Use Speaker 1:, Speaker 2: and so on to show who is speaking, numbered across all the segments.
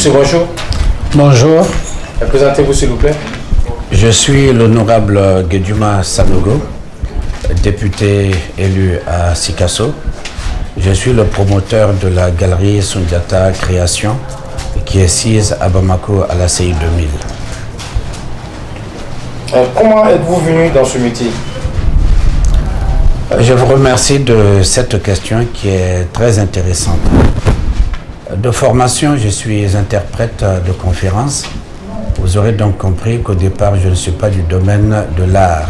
Speaker 1: Monsieur, bonjour.
Speaker 2: Bonjour,
Speaker 1: Présentez-vous s'il vous plaît.
Speaker 2: je suis l'honorable Guedjuma Sanogo, député élu à Sikasso. Je suis le promoteur de la galerie Sundiata Création qui est sise à Bamako à la CI 2000.
Speaker 1: Comment êtes-vous venu dans ce métier?
Speaker 2: Je vous remercie de cette question qui est très intéressante. De formation, je suis interprète de conférences. Vous aurez donc compris qu'au départ, je ne suis pas du domaine de l'art.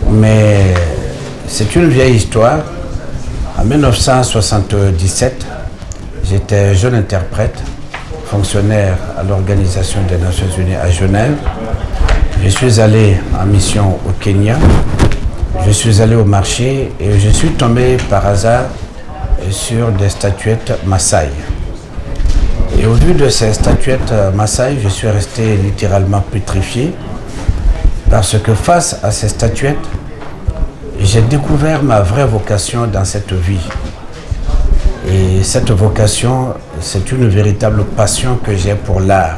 Speaker 2: Mais c'est une vieille histoire. En 1977, j'étais jeune interprète, fonctionnaire à l'Organisation des Nations Unies à Genève. Je suis allé en mission au Kenya. Je suis allé au marché et je suis tombé par hasard sur des statuettes Maasai. Et au vu de ces statuettes Maasai, je suis resté littéralement pétrifié parce que face à ces statuettes, j'ai découvert ma vraie vocation dans cette vie. Et cette vocation, c'est une véritable passion que j'ai pour l'art.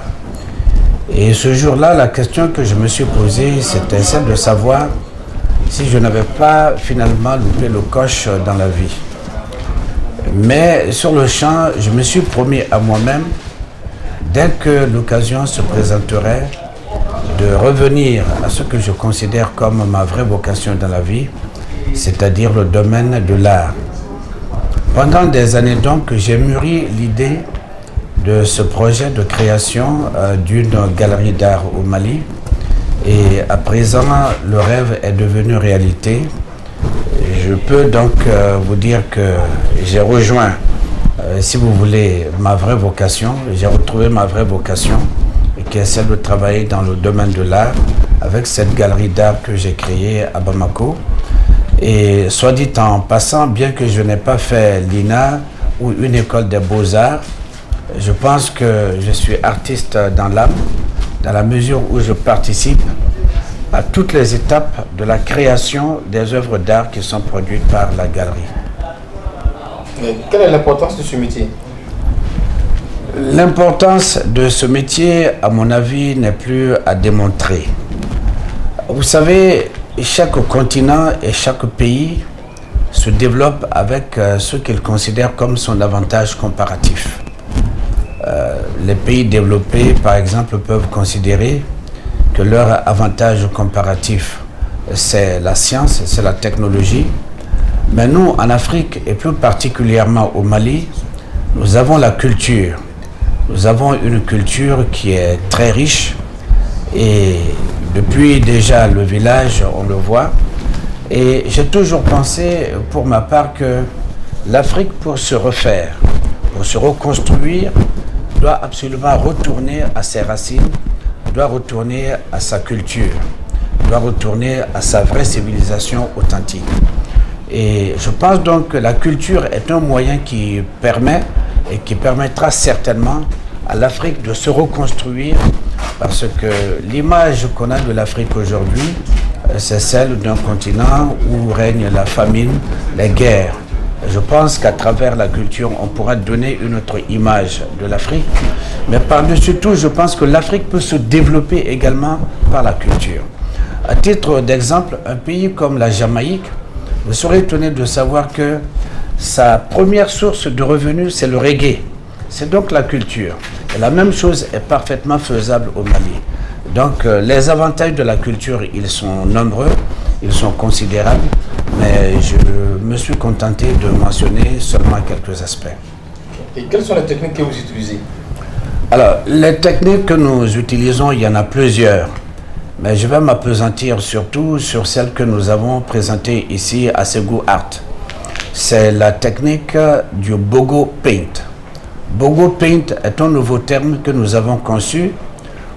Speaker 2: Et ce jour-là, la question que je me suis posée, c'était celle de savoir si je n'avais pas finalement loupé le coche dans la vie. Mais sur le champ, je me suis promis à moi-même, dès que l'occasion se présenterait, de revenir à ce que je considère comme ma vraie vocation dans la vie, c'est-à-dire le domaine de l'art. Pendant des années donc, j'ai mûri l'idée de ce projet de création d'une galerie d'art au Mali. Et à présent, le rêve est devenu réalité. Je peux donc vous dire que j'ai rejoint, si vous voulez, ma vraie vocation. J'ai retrouvé ma vraie vocation, qui est celle de travailler dans le domaine de l'art avec cette galerie d'art que j'ai créée à Bamako. Et soit dit en passant, bien que je n'ai pas fait l'INA ou une école des beaux-arts, je pense que je suis artiste dans l'âme, dans la mesure où je participe à toutes les étapes de la création des œuvres d'art qui sont produites par la galerie.
Speaker 1: Quelle est l'importance de ce métier?
Speaker 2: L'importance de ce métier, à mon avis, n'est plus à démontrer. Vous savez, chaque continent et chaque pays se développe avec ce qu'il considère comme son avantage comparatif. Les pays développés, par exemple, peuvent considérer que leur avantage comparatif, c'est la science, c'est la technologie. Mais nous, en Afrique, et plus particulièrement au Mali, nous avons la culture. Nous avons une culture qui est très riche et depuis déjà le village, on le voit. Et j'ai toujours pensé, pour ma part, que l'Afrique, pour se refaire, pour se reconstruire, doit absolument retourner à ses racines, doit retourner à sa culture, doit retourner à sa vraie civilisation authentique. Et je pense donc que la culture est un moyen qui permet et qui permettra certainement à l'Afrique de se reconstruire, parce que l'image qu'on a de l'Afrique aujourd'hui, c'est celle d'un continent où règne la famine, les guerres. Je pense qu'à travers la culture, on pourra donner une autre image de l'Afrique. Mais par-dessus tout, je pense que l'Afrique peut se développer également par la culture. À titre d'exemple, un pays comme la Jamaïque, vous serez étonné de savoir que sa première source de revenus, c'est le reggae. C'est donc la culture. Et la même chose est parfaitement faisable au Mali. Donc les avantages de la culture, ils sont nombreux, ils sont considérables, mais je me suis contenté de mentionner seulement quelques aspects.
Speaker 1: Et quelles sont les techniques que vous utilisez?
Speaker 2: Alors, les techniques que nous utilisons, il y en a plusieurs, mais je vais m'appesantir surtout sur celle que nous avons présentée ici à Ségou Art. C'est la technique du Bogo Paint. Bogo Paint est un nouveau terme que nous avons conçu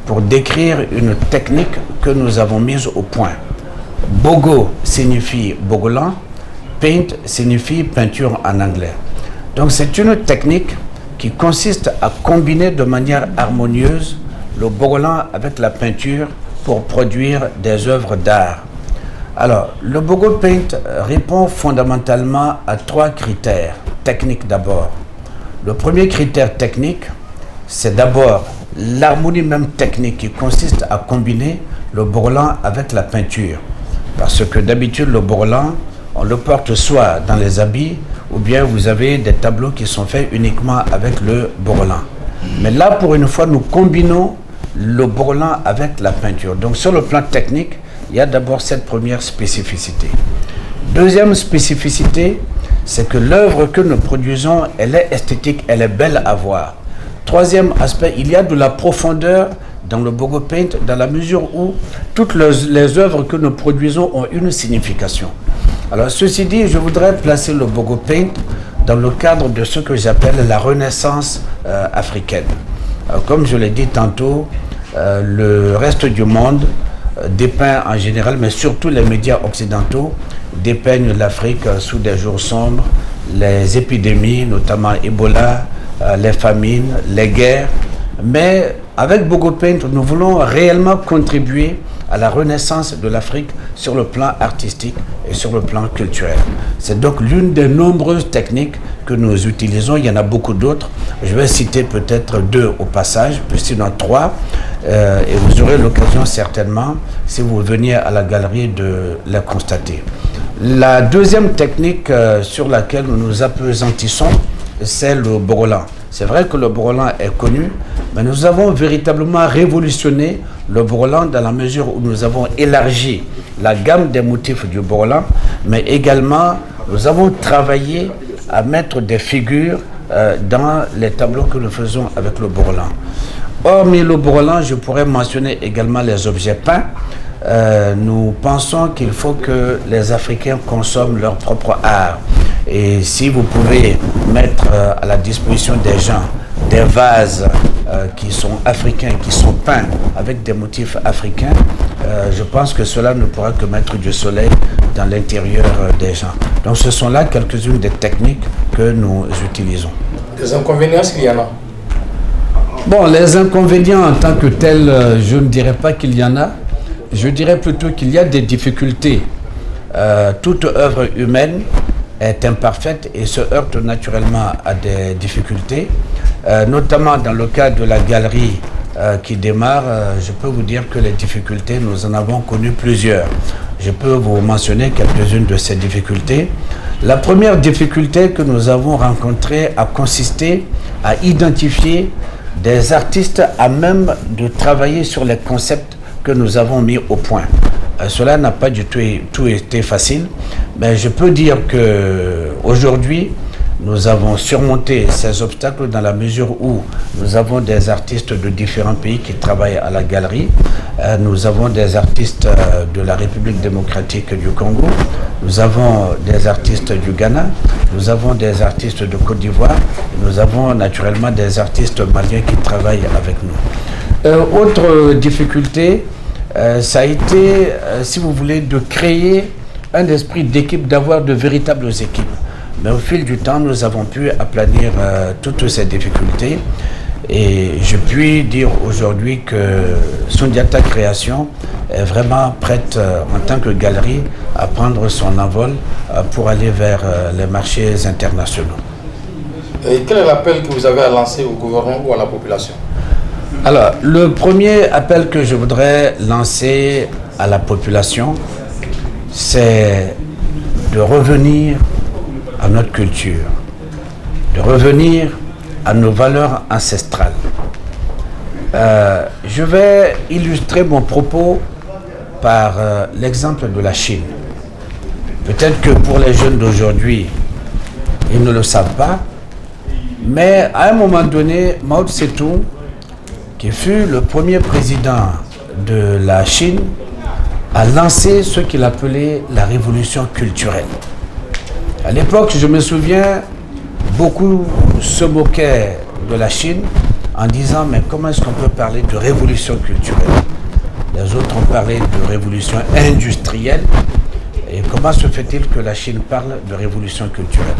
Speaker 2: pour décrire une technique que nous avons mise au point. Bogo signifie bogolan, paint signifie peinture en anglais. Donc c'est une technique qui consiste à combiner de manière harmonieuse le bogolan avec la peinture pour produire des œuvres d'art. Alors, le Bogo Paint répond fondamentalement à 3 critères techniques d'abord. Le premier critère technique, c'est d'abord l'harmonie même technique qui consiste à combiner le bourrelan avec la peinture. Parce que d'habitude, le bourrelan, on le porte soit dans les habits, ou bien vous avez des tableaux qui sont faits uniquement avec le bourrelan. Mais là, pour une fois, nous combinons le bourrelan avec la peinture. Donc sur le plan technique, il y a d'abord cette première spécificité. Deuxième spécificité, c'est que l'œuvre que nous produisons, elle est esthétique, elle est belle à voir. Troisième aspect, il y a de la profondeur dans le Bogo Paint, dans la mesure où toutes les œuvres que nous produisons ont une signification. Alors ceci dit, je voudrais placer le Bogo Paint dans le cadre de ce que j'appelle la renaissance africaine. Comme je l'ai dit tantôt, le reste du monde dépeint en général, mais surtout les médias occidentaux, dépeignent l'Afrique sous des jours sombres, les épidémies, notamment Ebola, les famines, les guerres. Mais avec Bogo Paint, nous voulons réellement contribuer à la renaissance de l'Afrique sur le plan artistique et sur le plan culturel. C'est donc l'une des nombreuses techniques que nous utilisons. Il y en a beaucoup d'autres. Je vais citer peut-être 2 au passage, puis sinon 3. Et vous aurez l'occasion certainement, si vous veniez à la galerie, de les constater. La deuxième technique sur laquelle nous nous appesantissons, c'est le bourrelan. C'est vrai que le bourrelan est connu, mais nous avons véritablement révolutionné le bourrelan dans la mesure où nous avons élargi la gamme des motifs du bourrelan, mais également nous avons travaillé à mettre des figures dans les tableaux que nous faisons avec le bourrelan. Hormis le bourrelan, je pourrais mentionner également les objets peints. Nous pensons qu'il faut que les Africains consomment leur propre art. Et si vous pouvez mettre à la disposition des gens des vases qui sont africains, qui sont peints avec des motifs africains, je pense que cela ne pourra que mettre du soleil dans l'intérieur des gens. Donc ce sont là quelques-unes des techniques que nous utilisons.
Speaker 1: Des inconvénients, est-ce qu'il y en a?
Speaker 2: Bon, les inconvénients en tant que tels, je ne dirais pas qu'il y en a. Je dirais plutôt qu'il y a des difficultés. Toute œuvre humaine est imparfaite et se heurte naturellement à des difficultés, notamment dans le cas de la galerie qui démarre. Je peux vous dire que les difficultés, nous en avons connu plusieurs. Je peux vous mentionner quelques-unes de ces difficultés. La première difficulté que nous avons rencontrée a consisté à identifier des artistes à même de travailler sur les concepts que nous avons mis au point. Cela n'a pas du tout été facile, mais je peux dire qu'aujourd'hui, nous avons surmonté ces obstacles dans la mesure où nous avons des artistes de différents pays qui travaillent à la galerie. Nous avons des artistes de la République démocratique du Congo, nous avons des artistes du Ghana, nous avons des artistes de Côte d'Ivoire, nous avons naturellement des artistes maliens qui travaillent avec nous. Autre difficulté, ça a été, si vous voulez, de créer un esprit d'équipe, d'avoir de véritables équipes. Mais au fil du temps, nous avons pu aplanir toutes ces difficultés. Et je puis dire aujourd'hui que Sundiata Création est vraiment prête en tant que galerie à prendre son envol pour aller vers les marchés internationaux.
Speaker 1: Et quel est l'appel que vous avez à lancer au gouvernement ou à la population?
Speaker 2: Alors, le premier appel que je voudrais lancer à la population, c'est de revenir à notre culture, de revenir à nos valeurs ancestrales. Je vais illustrer mon propos par l'exemple de la Chine. Peut-être que pour les jeunes d'aujourd'hui, ils ne le savent pas, mais à un moment donné, Mao Tse-tung, qui fut le premier président de la Chine, a lancé ce qu'il appelait la révolution culturelle. À l'époque, je me souviens, beaucoup se moquaient de la Chine en disant « mais comment est-ce qu'on peut parler de révolution culturelle ?» Les autres ont parlé de révolution industrielle. Et comment se fait-il que la Chine parle de révolution culturelle?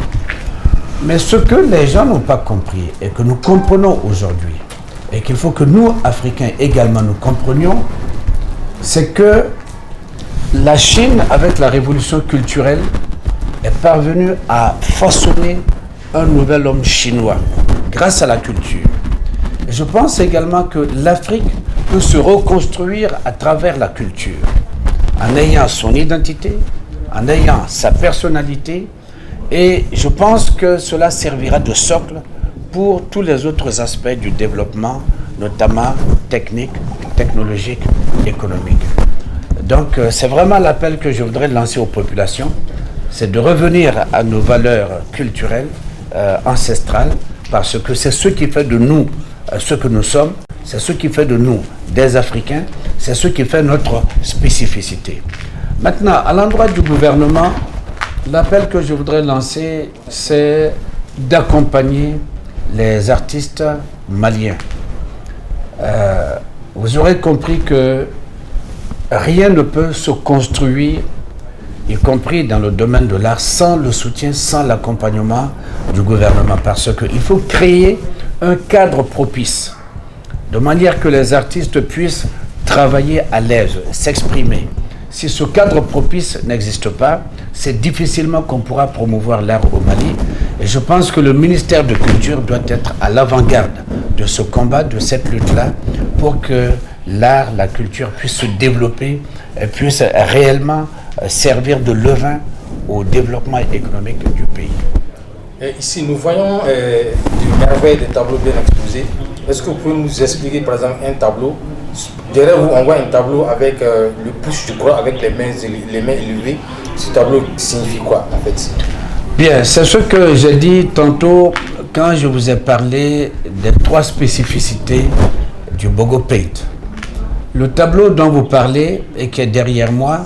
Speaker 2: Mais ce que les gens n'ont pas compris et que nous comprenons aujourd'hui, et qu'il faut que nous, Africains, également nous comprenions, c'est que la Chine, avec la révolution culturelle, est parvenue à façonner un nouvel homme chinois grâce à la culture. Je pense également que l'Afrique peut se reconstruire à travers la culture, en ayant son identité, en ayant sa personnalité, et je pense que cela servira de socle pour tous les autres aspects du développement, notamment technique, technologique, économique. Donc c'est vraiment l'appel que je voudrais lancer aux populations, c'est de revenir à nos valeurs culturelles, ancestrales, parce que c'est ce qui fait de nous ce que nous sommes, c'est ce qui fait de nous des Africains, c'est ce qui fait notre spécificité. Maintenant, à l'endroit du gouvernement, l'appel que je voudrais lancer, c'est d'accompagner les artistes maliens. Vous aurez compris que rien ne peut se construire, y compris dans le domaine de l'art, sans le soutien, sans l'accompagnement du gouvernement, parce qu'il faut créer un cadre propice, de manière que les artistes puissent travailler à l'aise, s'exprimer. Si ce cadre propice n'existe pas, c'est difficilement qu'on pourra promouvoir l'art au Mali. Et je pense que le ministère de Culture doit être à l'avant-garde de ce combat, de cette lutte-là, pour que l'art, la culture puisse se développer et puisse réellement servir de levain au développement économique du pays.
Speaker 1: Et ici, nous voyons du merveille des tableaux bien exposés. Est-ce que vous pouvez nous expliquer, par exemple, un tableau? Derrière vous, on voit un tableau avec le pouce, je crois, avec les mains élevées. Ce tableau signifie quoi, en fait?
Speaker 2: Bien, c'est ce que j'ai dit tantôt quand je vous ai parlé des 3 spécificités du Bogo Paint. Le tableau dont vous parlez et qui est derrière moi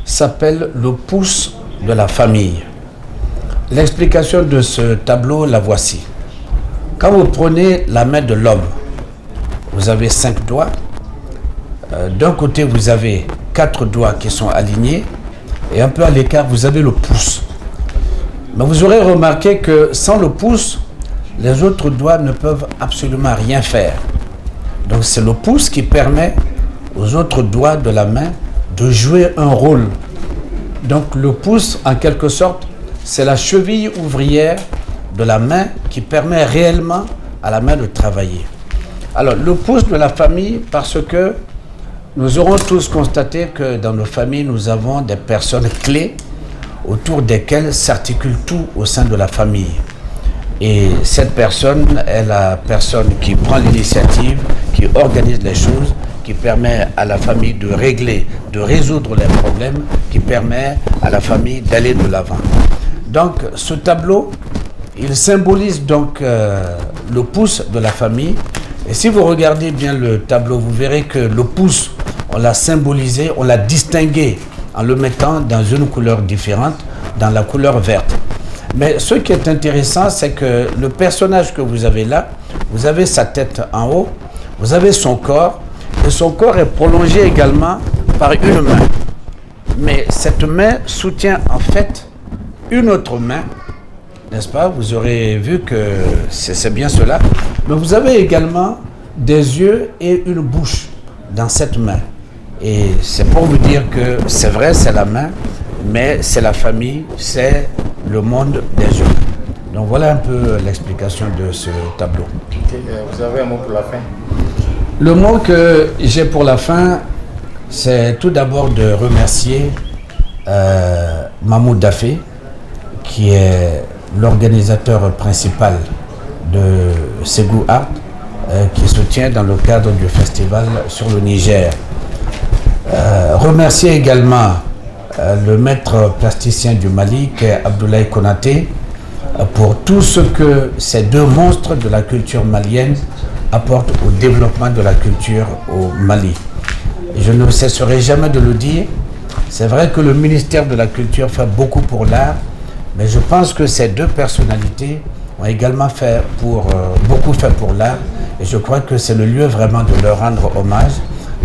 Speaker 2: s'appelle le pouce de la famille. L'explication de ce tableau, la voici. Quand vous prenez la main de l'homme, vous avez 5 doigts. D'un côté, vous avez 4 doigts qui sont alignés et un peu à l'écart, vous avez le pouce. Mais vous aurez remarqué que sans le pouce, les autres doigts ne peuvent absolument rien faire. Donc c'est le pouce qui permet aux autres doigts de la main de jouer un rôle. Donc le pouce, en quelque sorte, c'est la cheville ouvrière de la main qui permet réellement à la main de travailler. Alors le pouce de la famille, parce que nous aurons tous constaté que dans nos familles, nous avons des personnes clés autour desquelles s'articule tout au sein de la famille. Et cette personne est la personne qui prend l'initiative, qui organise les choses, qui permet à la famille de régler, de résoudre les problèmes, qui permet à la famille d'aller de l'avant. Donc ce tableau, il symbolise donc le pouce de la famille. Et si vous regardez bien le tableau, vous verrez que le pouce, on l'a symbolisé, on l'a distingué en le mettant dans une couleur différente, dans la couleur verte. Mais ce qui est intéressant, c'est que le personnage que vous avez là, vous avez sa tête en haut, vous avez son corps, et son corps est prolongé également par une main. Mais cette main soutient en fait une autre main, n'est-ce pas? Vous aurez vu que c'est bien cela. Mais vous avez également des yeux et une bouche dans cette main. Et c'est pour vous dire que c'est vrai, c'est la main, mais c'est la famille, c'est le monde des humains. Donc voilà un peu l'explication de ce tableau.
Speaker 1: Vous avez un mot pour la fin?
Speaker 2: Le mot que j'ai pour la fin, c'est tout d'abord de remercier Mahmoud Dafé, qui est l'organisateur principal de Ségou Art, qui se tient dans le cadre du festival sur le Niger. Remercier également le maître plasticien du Mali, qui est Abdoulaye Konaté, pour tout ce que ces 2 monstres de la culture malienne apportent au développement de la culture au Mali. Et je ne cesserai jamais de le dire, c'est vrai que le ministère de la Culture fait beaucoup pour l'art, mais je pense que ces 2 personnalités ont également beaucoup fait pour l'art, et je crois que c'est le lieu vraiment de leur rendre hommage,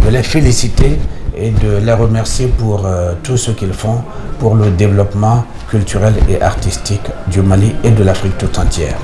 Speaker 2: de les féliciter et de les remercier pour tout ce qu'ils font pour le développement culturel et artistique du Mali et de l'Afrique tout entière.